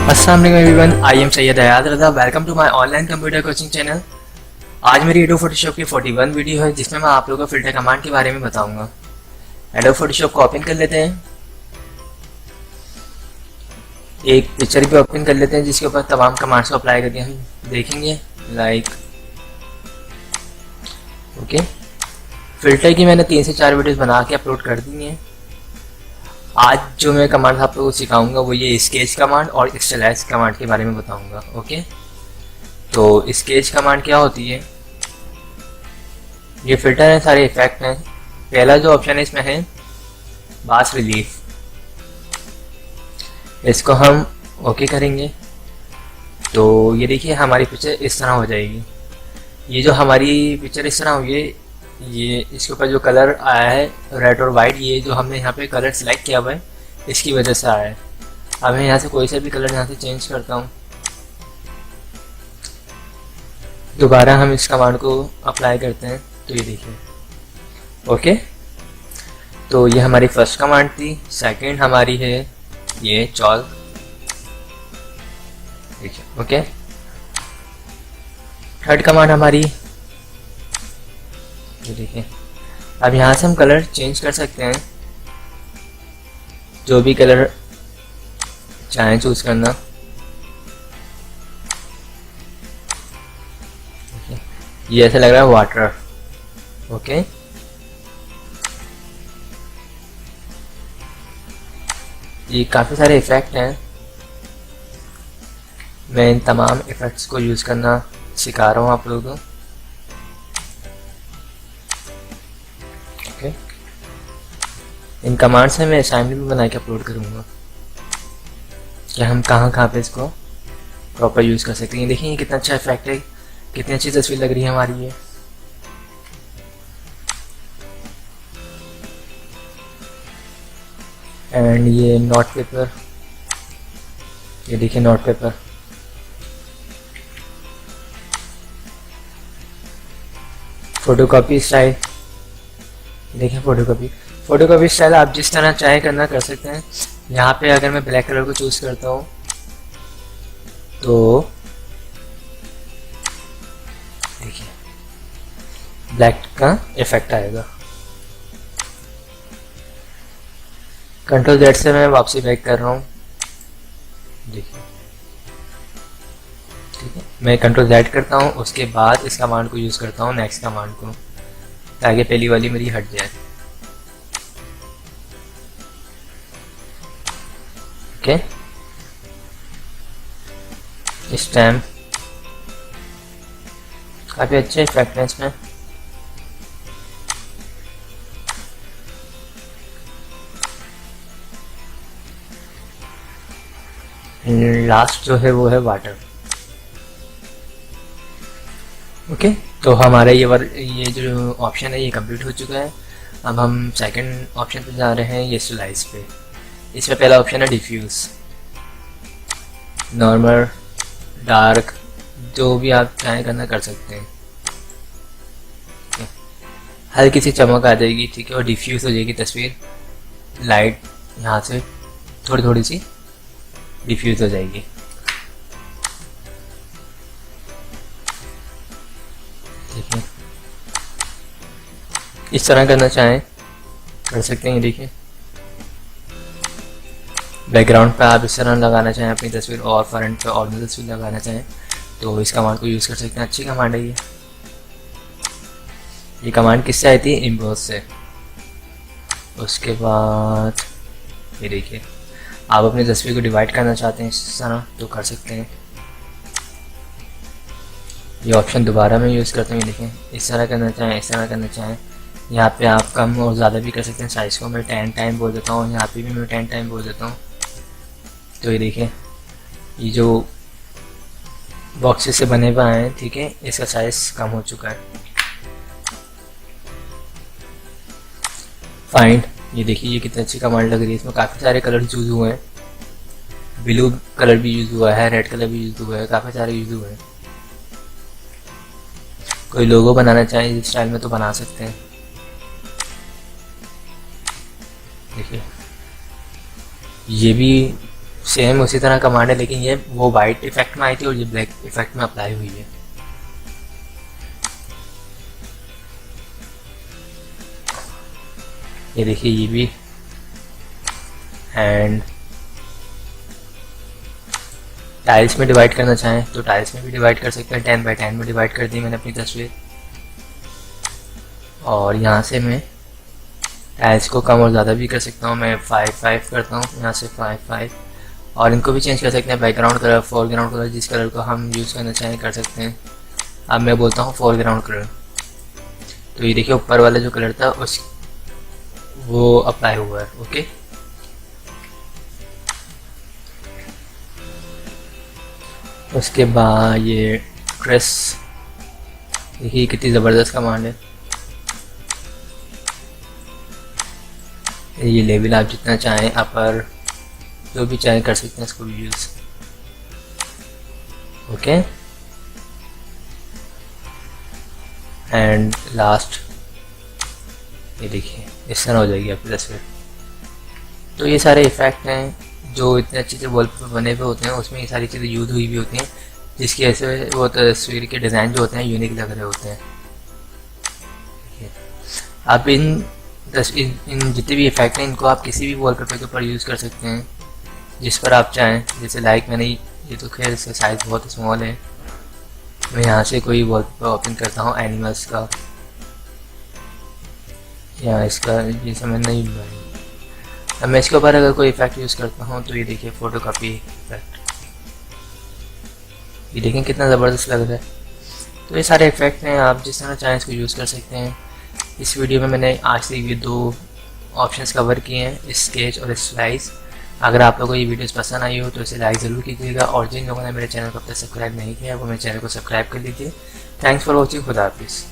अस्सलाम वालेकुम everyone, I am Syed Hayat Raza. Welcome to my online computer coaching channel. आज मेरी एडोब फोटोशॉप की 41 वीडियो है जिसमें मैं आप लोगों को फिल्टर कमांड के बारे में बताऊंगा। एडोब फोटोशॉप को ओपन कर लेते हैं। एक पिक्चर भी ओपन कर लेते हैं जिसके ऊपर तमाम कमांड्स को अप्लाई करके हम देखेंगे। लाइक ओके, फिल्टर की मैंने 3 से 4 वीडियोस बना के अपलोड कर दी हैं। आज जो मैं कमांड आप लोगों को सिखाऊंगा वो ये स्केच कमांड और स्टाइलाइज कमांड के बारे में बताऊंगा। ओके, तो स्केच कमांड क्या होती है? ये फिल्टर है, सारे इफेक्ट हैं। पहला जो ऑप्शन है इसमें है बास रिलीफ, इसको हम ओके करेंगे तो ये देखिए हमारी पिक्चर इस तरह हो जाएगी। ये जो हमारी पिक्चर इस तरह हुई है, ये इसके ऊपर जो कलर आया है रेड और वाइट, ये जो हमने यहाँ पे कलर सिलेक्ट किया हुआ है इसकी वजह से आया है। अब मैं यहाँ से कोई सा भी कलर यहाँ से चेंज करता हूँ। दोबारा हम इस कमांड को अप्लाई करते हैं तो ये देखिए ओके। तो ये हमारी फर्स्ट कमांड थी। सेकंड हमारी है ये चॉल, देखिए ओके। थर्ड कमांड हमारी ये देखिए। अब यहाँ से हम कलर चेंज कर सकते हैं, जो भी कलर चाहें चूज करना। ये ऐसा लग रहा है वाटर, ओके। ये काफ़ी सारे इफ़ेक्ट हैं, मैं इन तमाम इफ़ेक्ट्स को यूज़ करना सिखा रहा हूँ आप लोगों को। इन कमांड से मैं असाइनमेंट भी बना के अपलोड करूँगा कि हम कहाँ कहाँ पे इसको प्रॉपर यूज़ कर सकते हैं। देखिए कितना अच्छा इफेक्ट है, कितनी अच्छी तस्वीर लग रही है हमारी ये। एंड ये नोट पेपर, ये देखिए नोट पेपर। फोटोकॉपी स्टाइल, देखिए फोटोकॉपी स्टाइल आप जिस तरह चाहे करना कर सकते हैं। यहाँ पे अगर मैं ब्लैक कलर को चूज करता हूँ तो देखिए ब्लैक का इफेक्ट आएगा। कंट्रोल Z से मैं वापसी बैक कर रहा हूँ, देखिए ठीक है। मैं कंट्रोल Z करता हूँ, उसके बाद इस कमांड को यूज करता हूँ नेक्स्ट कमांड को, ताकि पहली वाली मेरी हट जाए। ओके, स्टैम्प काफी अच्छे इफेक्ट है इसमें। लास्ट जो है वो है वाटर, ओके। तो हमारा ये जो ऑप्शन है ये कंप्लीट हो चुका है। अब हम सेकंड ऑप्शन पे जा रहे हैं, ये स्टाइलाइज पे। इसमें पहला ऑप्शन है डिफ्यूज, नॉर्मल, डार्क, जो भी आप चाहें करना कर सकते हैं। हल्की सी चमक आ जाएगी, ठीक है, और डिफ्यूज हो जाएगी तस्वीर। लाइट यहाँ से थोड़ी थोड़ी सी डिफ्यूज हो जाएगी। देखिए इस तरह करना चाहें कर सकते हैं। देखिए बैकग्राउंड पे आप इस तरह लगाना चाहें अपनी तस्वीर, और फ्रंट पे और भी तस्वीर लगाना चाहें तो इस कमांड को यूज़ कर सकते हैं। अच्छी कमांड है ये कमांड किससे आई थी? इम्पोज से। उसके बाद ये देखिए आप अपनी तस्वीर को डिवाइड करना चाहते हैं इस तरह तो कर सकते हैं। ये ऑप्शन दोबारा मैं यूज़ करता हूँ। ये देखें, इस तरह करना चाहें, इस तरह करना चाहें, यहाँ पे आप कम और ज़्यादा भी कर सकते हैं। साइज़ को मैं 10 टाइम बोल देता हूँ, यहाँ पे भी मैं 10 टाइम बोल देता हूँ। तो ये देखिए ये जो बॉक्सेस से बने हुए हैं, ठीक है, इसका साइज़ कम हो चुका है। फाइंड, ये देखिए ये कितनी अच्छी कमांड लग रही है। इसमें काफ़ी सारे कलर यूज़ हुए हैं, ब्लू कलर भी यूज़ हुआ है, रेड कलर भी यूज़ हुआ है, काफ़ी सारे यूज़ हुए हैं। कोई लोगो बनाना चाहे इस स्टाइल में तो बना सकते हैं। देखिए ये भी सेम उसी तरह कमांड है, लेकिन ये वो वाइट इफेक्ट में आई थी और ये ब्लैक इफेक्ट में अप्लाई हुई है। ये देखिए ये भी। एंड टाइल्स में डिवाइड करना चाहें तो टाइल्स में भी डिवाइड कर सकते हैं। 10 बाई 10 में डिवाइड कर दी मैंने अपनी तस्वीर। और यहाँ से मैं टाइल्स को कम और ज़्यादा भी कर सकता हूँ। मैं 5 करता हूँ, यहाँ से 5। और इनको भी चेंज कर सकते हैं, बैकग्राउंड कलर, फोरग्राउंड कलर, जिस कलर को हम यूज़ करना चाहें कर सकते हैं। अब मैं बोलता हूँ फोरग्राउंड कलर, तो ये देखिए ऊपर वाला जो कलर था उस वो अप्लाई हुआ है। ओके, उसके बाद ये ट्रेस, देखिए कितनी ज़बरदस्त कमांड है। ये लेवल आप जितना चाहें अपर जो भी चाहें कर सकते हैं इसको भी यूज़। ओके, एंड लास्ट ये देखिए इस तरह हो जाएगी आपकी तस्वीर। तो ये सारे इफ़ेक्ट हैं जो इतने अच्छे से वॉलपेपर बने हुए होते हैं, उसमें ये सारी चीज़ें यूज़ हुई भी होती हैं, जिसकी वजह से वो तस्वीर के डिज़ाइन जो होते हैं यूनिक लग रहे होते हैं। आप इन जितने भी इफेक्ट हैं इनको आप किसी भी वॉलपेपर के ऊपर यूज़ कर सकते हैं जिस पर आप चाहें। जैसे लाइक मैंने ये तो खैर इसका साइज़ बहुत स्मॉल है, मैं यहाँ से कोई वॉलपेपर ओपन करता हूँ एनिमल्स का, या इसका ये समझ नहीं भाई। अब मैं इसके ऊपर अगर कोई इफेक्ट यूज़ करता हूँ तो ये देखिए फोटो कॉपी इफेक्ट, ये देखें कितना ज़बरदस्त लग रहा है। तो ये सारे इफेक्ट हैं, आप जिस तरह चाहें इसको यूज़ कर सकते हैं। इस वीडियो में मैंने आज से ये 2 ऑप्शंस कवर किए हैं, स्केच और स्लाइस। अगर आप लोगों को ये वीडियोस पसंद आई हो तो इसे लाइक ज़रूर कीजिएगा, और जिन लोगों ने मेरे चैनल को अब तक सब्सक्राइब नहीं किया वो मेरे चैनल को सब्सक्राइब कर लीजिए। थैंक्स फॉर वॉचिंग, खुदा हाफिज़।